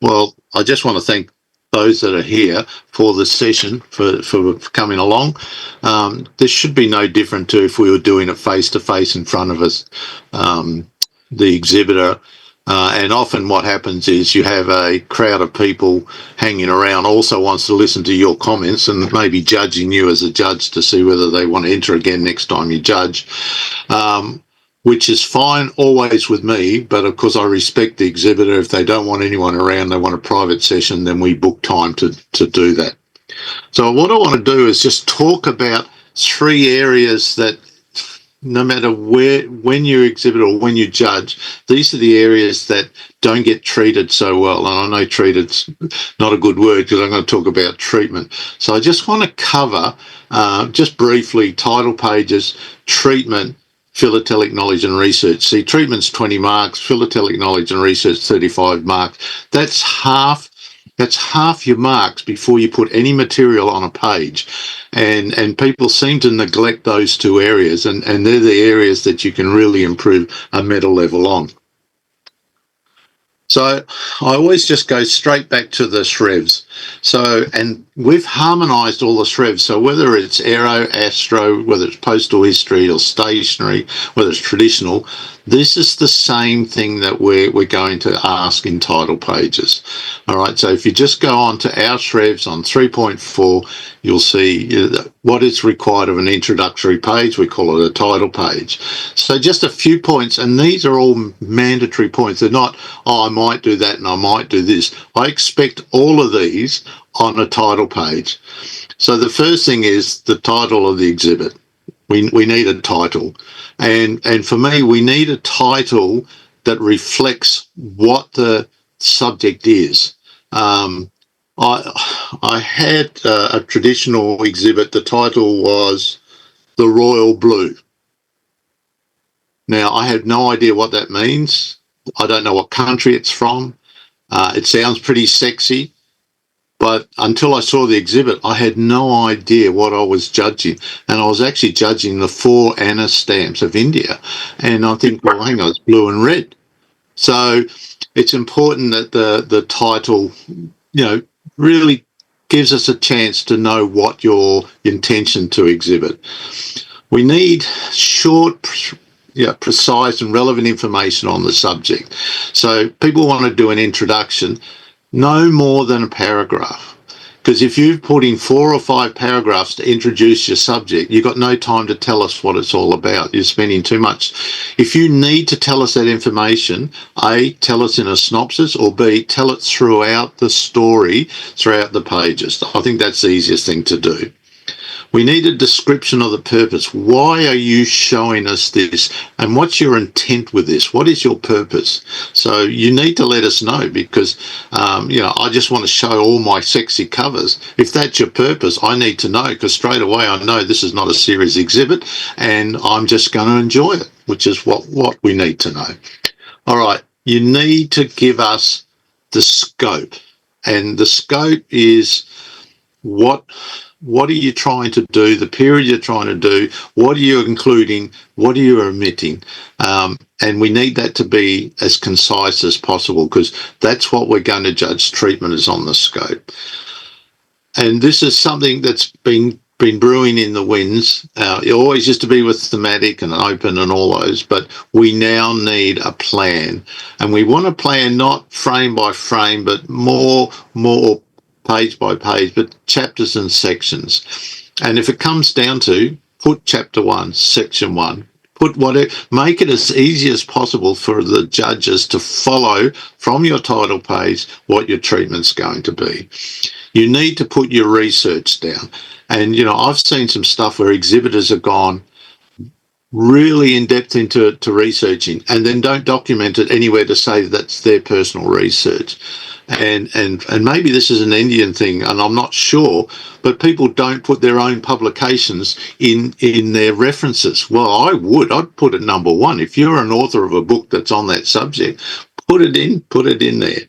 Well, I just want to thank those that are here for this session, for coming along. This should be no different to if we were doing it face-to-face in front of us, the exhibitor. And often what happens is you have a crowd of people hanging around also wants to listen to your comments and maybe judging you as a judge to see whether they want to enter again next time you judge. Which is fine always with me, but of course I respect the exhibitor. If they don't want anyone around, they want a private session, then we book time to do that. So what I want to do is just talk about 3 areas that no matter when you exhibit or when you judge, these are the areas that don't get treated so well. And I know treated's not a good word because I'm going to talk about treatment. So I just want to cover, just briefly, title pages, treatment, philatelic knowledge and research. See, treatment's 20 marks, philatelic knowledge and research 35 marks. That's half your marks before you put any material on a page. And people seem to neglect those 2 areas, and they're the areas that you can really improve a meta level on. So I always just go straight back to the SREVs. So, and we've harmonised all the SREVs. So whether it's Aero, Astro, whether it's postal history or stationary, whether it's traditional, this is the same thing that we're going to ask in title pages. All right, so if you just go on to our SREVs on 3.4, you'll see what is required of an introductory page. We call it a title page. So just a few points, and these are all mandatory points. They're not, oh, I might do that and I might do this. I expect all of these on a title page. So the first thing is the title of the exhibit. We need a title. And for me, we need a title that reflects what the subject is. I had a traditional exhibit. The title was The Royal Blue. Now, I have no idea what that means. I don't know what country it's from. It sounds pretty sexy. But until I saw the exhibit, I had no idea what I was judging. And I was actually judging the 4 Anna stamps of India. And I think, well, hang on, it's blue and red. So it's important that the title, really gives us a chance to know what your intention to exhibit. We need short, precise and relevant information on the subject. So people want to do an introduction. No more than a paragraph, because if you've put in 4 or 5 paragraphs to introduce your subject, you've got no time to tell us what it's all about. You're spending too much. If you need to tell us that information, A, tell us in a synopsis, or B, tell it throughout the story, throughout the pages. I think that's the easiest thing to do. We need a description of the purpose. Why are you showing us this? And what's your intent with this? What is your purpose? So you need to let us know, because, I just want to show all my sexy covers. If that's your purpose, I need to know, because straight away I know this is not a serious exhibit and I'm just going to enjoy it, which is what we need to know. All right, you need to give us the scope. And the scope is what are you trying to do, the period you're trying to do, what are you including, what are you omitting? And we need that to be as concise as possible, because that's what we're going to judge treatment is on the scope. And this is something that's been brewing in the winds. It always used to be with thematic and open and all those, but we now need a plan. And we want a plan not frame by frame, but more page by page, but chapters and sections. And if it comes down to, put chapter 1, section 1, make it as easy as possible for the judges to follow from your title page what your treatment's going to be. You need to put your research down. And, I've seen some stuff where exhibitors have gone really in depth into researching and then don't document it anywhere to say that's their personal research. And maybe this is an Indian thing, and I'm not sure, but people don't put their own publications in their references. Well, I'd put it number 1. If you're an author of a book that's on that subject, put it in there.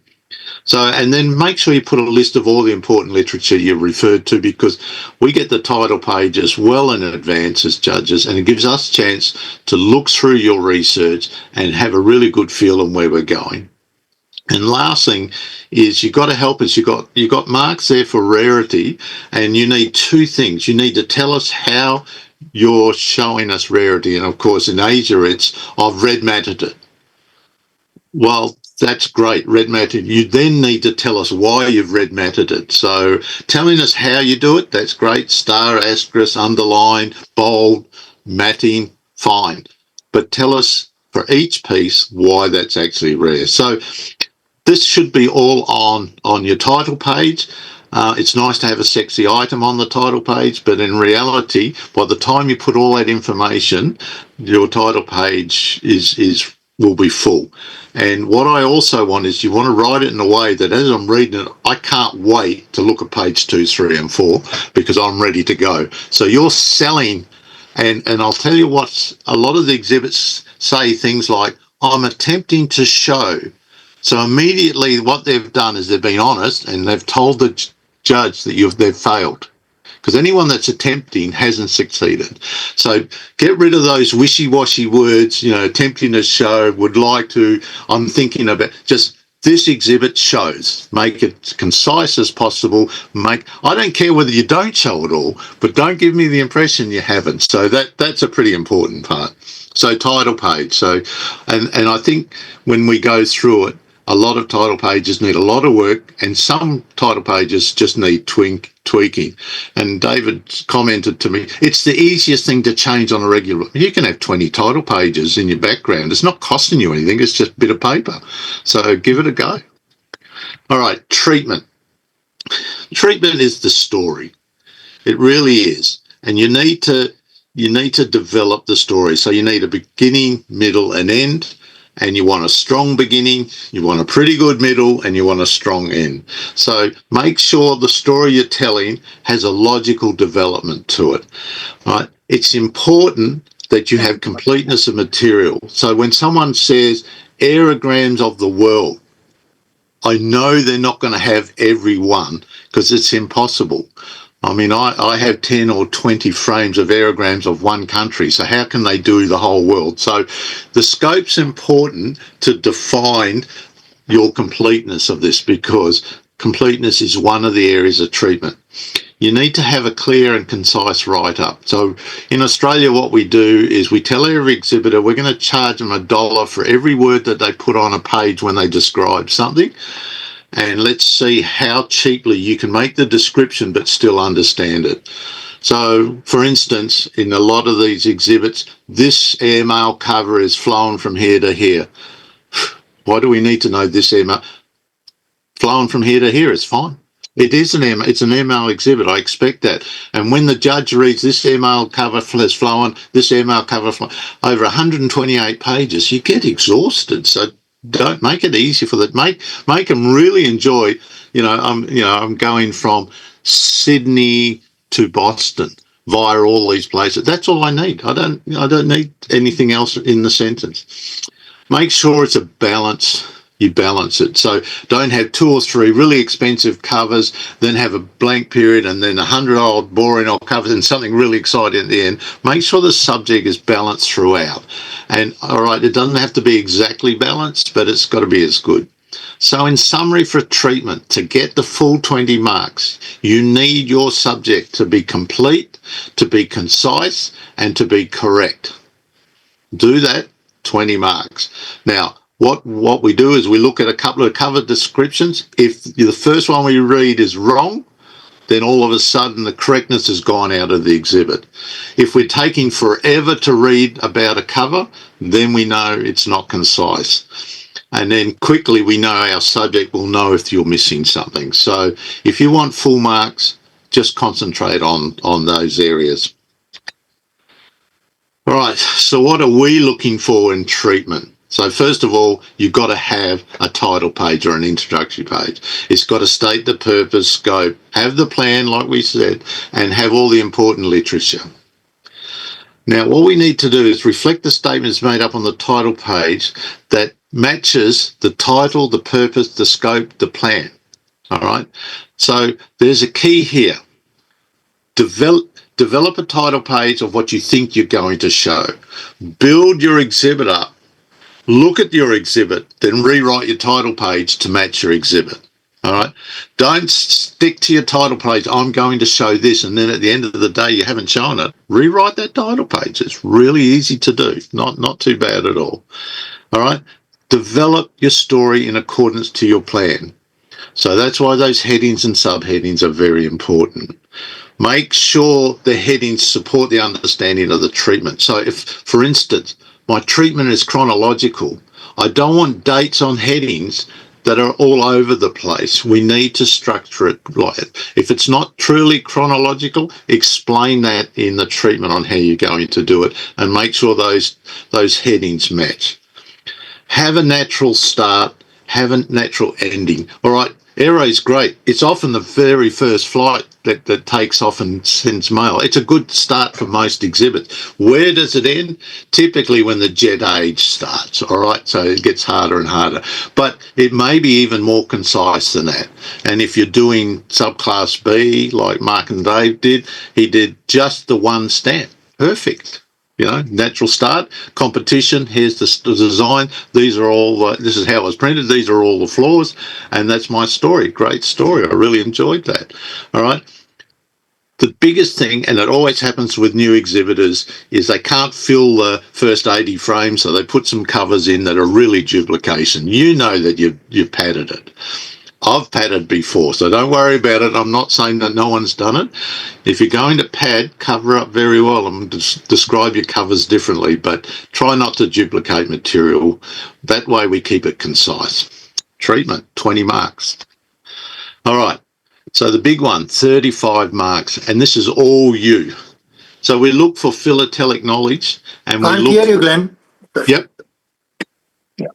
So, and then make sure you put a list of all the important literature you referred to, because we get the title pages well in advance as judges, and it gives us a chance to look through your research and have a really good feel on where we're going. And last thing is you've got to help us. You've got marks there for rarity, and you need two things. You need to tell us how you're showing us rarity. And of course, in Asia, it's I've red matted it. Well, that's great, red matted. You then need to tell us why you've red matted it. So telling us how you do it, that's great. Star, asterisk, underline, bold, matting, fine. But tell us for each piece why that's actually rare. So this should be all on your title page. It's nice to have a sexy item on the title page, but in reality, by the time you put all that information, your title page will be full. And what I also want is you want to write it in a way that as I'm reading it, I can't wait to look at page 2, 3, and 4 because I'm ready to go. So you're selling, and I'll tell you what, a lot of the exhibits say things like, I'm attempting to show. So immediately what they've done is they've been honest and they've told the judge that they've failed, because anyone that's attempting hasn't succeeded. So get rid of those wishy-washy words, attempting to show, would like to, I'm thinking about, just this exhibit shows. Make it concise as possible. I don't care whether you don't show it all, but don't give me the impression you haven't. So that's a pretty important part. So title page. And I think when we go through it, a lot of title pages need a lot of work, and some title pages just need tweaking. And David commented to me, it's the easiest thing to change on a regular. You can have 20 title pages in your background. It's not costing you anything. It's just a bit of paper. So give it a go. All right, treatment. Treatment is the story. It really is. And you need to develop the story. So you need a beginning, middle, and end. And you want a strong beginning, you want a pretty good middle, and you want a strong end. So make sure the story you're telling has a logical development to it. Right? It's important that you have completeness of material. So when someone says aerograms of the world, I know they're not going to have every one because it's impossible. I mean, I have 10 or 20 frames of aerograms of one country, so how can they do the whole world? So the scope's important to define your completeness of this, because completeness is one of the areas of treatment. You need to have a clear and concise write-up. So in Australia, what we do is we tell every exhibitor we're going to charge them $1 for every word that they put on a page when they describe something. And let's see how cheaply you can make the description but still understand it. So, for instance, in a lot of these exhibits, this airmail cover is flown from here to here. Why do we need to know this airmail? Flown from here to here is fine. It's an airmail exhibit. I expect that. And when the judge reads this airmail cover has flown, this airmail cover over 128 pages, you get exhausted. So don't make it easy for that. Make them really enjoy. I'm going from Sydney to Boston via all these places. That's all I need. I don't need anything else in the sentence. Make sure it's a balance. You balance it. So don't have 2 or 3 really expensive covers, then have a blank period, and then 100 old boring old covers and something really exciting at the end. Make sure the subject is balanced throughout. And all right, it doesn't have to be exactly balanced, but it's got to be as good. So in summary for treatment, to get the full 20 marks, you need your subject to be complete, to be concise, and to be correct. Do that, 20 marks. Now, what we do is we look at a couple of cover descriptions. If the first one we read is wrong, then all of a sudden the correctness has gone out of the exhibit. If we're taking forever to read about a cover, then we know it's not concise. And then quickly we know our subject will know if you're missing something. So if you want full marks, just concentrate on those areas. All right, so what are we looking for in treatment? So first of all, you've got to have a title page or an introductory page. It's got to state the purpose, scope, have the plan, like we said, and have all the important literature. Now, what we need to do is reflect the statements made up on the title page that matches the title, the purpose, the scope, the plan. All right? So there's a key here. Develop a title page of what you think you're going to show. Build your exhibit up Look at your exhibit, then rewrite your title page to match your exhibit. All right. Don't stick to your title page. I'm going to show this, and then at the end of the day, you haven't shown it. Rewrite that title page. It's really easy to do. Not too bad at all. All right. Develop your story in accordance to your plan. So that's why those headings and subheadings are very important. Make sure the headings support the understanding of the treatment. So if, for instance, my treatment is chronological, I don't want dates on headings that are all over the place. We need to structure it right. If it's not truly chronological, explain that in the treatment on how you're going to do it, and make sure those headings match. Have a natural start, have a natural ending. All right, Aero is great. It's often the very first flight that takes off and sends mail. It's a good start for most exhibits. Where does it end? Typically when the jet age starts, all right? So it gets harder and harder. But it may be even more concise than that. And if you're doing subclass B, like Mark and Dave did, he did just the one stamp. Perfect. You know, natural start, competition, here's the design, these are all, this is how it was printed, these are all the flaws, and that's my story. Great story. I really enjoyed that. All right. The biggest thing, and it always happens with new exhibitors, is they can't fill the first 80 frames, so they put some covers in that are really duplication. You know that you've padded it. I've padded before, so don't worry about it. I'm not saying that no one's done it. If you're going to pad, cover up very well and describe your covers differently, but try not to duplicate material. That way we keep it concise. Treatment, 20 marks. All right, so the big one, 35 marks, and this is all you. So we look for philatelic knowledge, and we Can't hear you, Glenn. Yep. Yeah.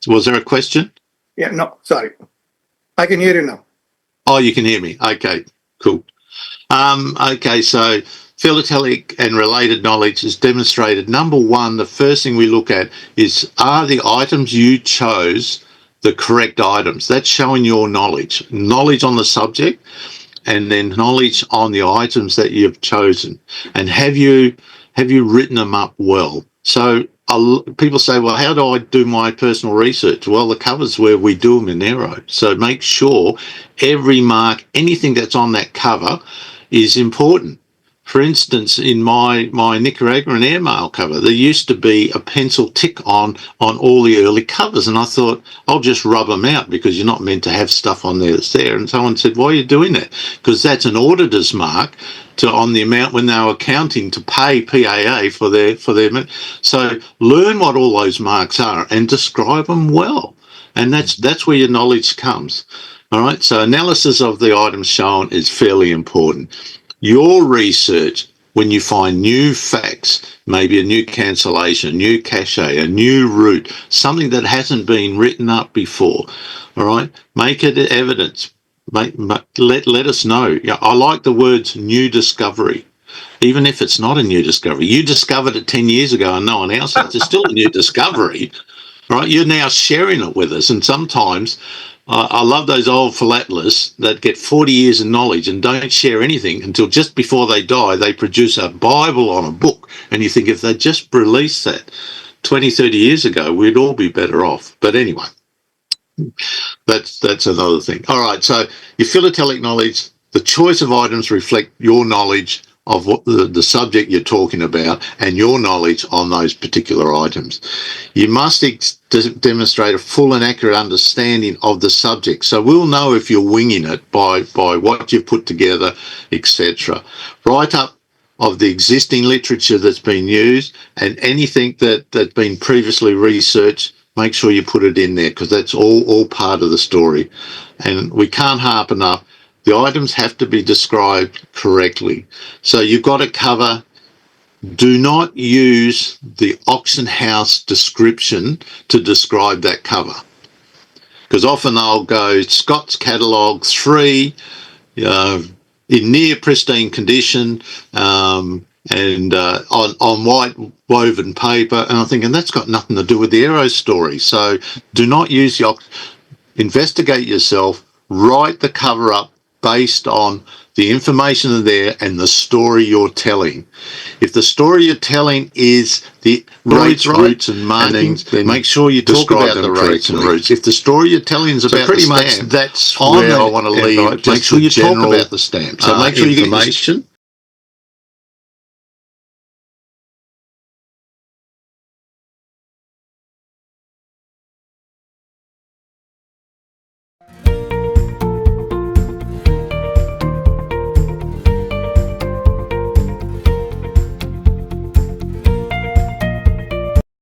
Was there a question? Yeah, no, sorry. I can hear you now. Oh, you can hear me. Okay, cool. Okay, so philatelic and related knowledge is demonstrated. Number one, the first thing we look at is, are the items you chose the correct items? That's showing your knowledge on the subject, and then knowledge on the items that you've chosen. And have you written them up well? So people say, well, how do I do my personal research? Well, the cover's where we do them in Aero. So make sure every mark, anything that's on that cover is important. For instance, in my Nicaraguan airmail cover, there used to be a pencil tick on all the early covers, and I thought, I'll just rub them out because you're not meant to have stuff on there that's there. And someone said, why are you doing that? Because that's an auditor's mark on the amount when they were accounting to pay PAA for their. So learn what all those marks are and describe them well, and that's where your knowledge comes. All right. So analysis of the items shown is fairly important. Your research, when you find new facts, maybe a new cancellation, new cachet, a new route, something that hasn't been written up before, all right, make it evidence. Let us know. Yeah, I like the words new discovery. Even if it's not a new discovery, you discovered it 10 years ago and no one else has. It's still a new discovery, right? You're now sharing it with us. And sometimes I love those old philatelists that get 40 years of knowledge and don't share anything until just before they die. They produce a Bible on a book. And you think if they just released that 20, 30 years ago, we'd all be better off. But anyway, that's another thing. All right, so your philatelic knowledge, the choice of items reflect your knowledge of what the subject you're talking about and your knowledge on those particular items. You must demonstrate a full and accurate understanding of the subject. So we'll know if you're winging it by what you've put together, etc. Write up of the existing literature that's been used, and anything that's been previously researched, make sure you put it in there, because that's all part of the story. And we can't harp enough. The items have to be described correctly. So you've got to cover, do not use the auction house description to describe that cover. Because often they'll go Scott's Catalogue 3, in near pristine condition, and on white woven paper. And I'm thinking, that's got nothing to do with the Aero story. So do not use the investigate yourself, write the cover up based on the information there and the story you're telling. If the story you're telling is the rates, routes, and markings, then make sure you talk about the rates and routes. If the story you're telling is about pretty the much stamp, that's where where I want to leave. just Make sure the you talk general, about the stamp. So make sure you get information.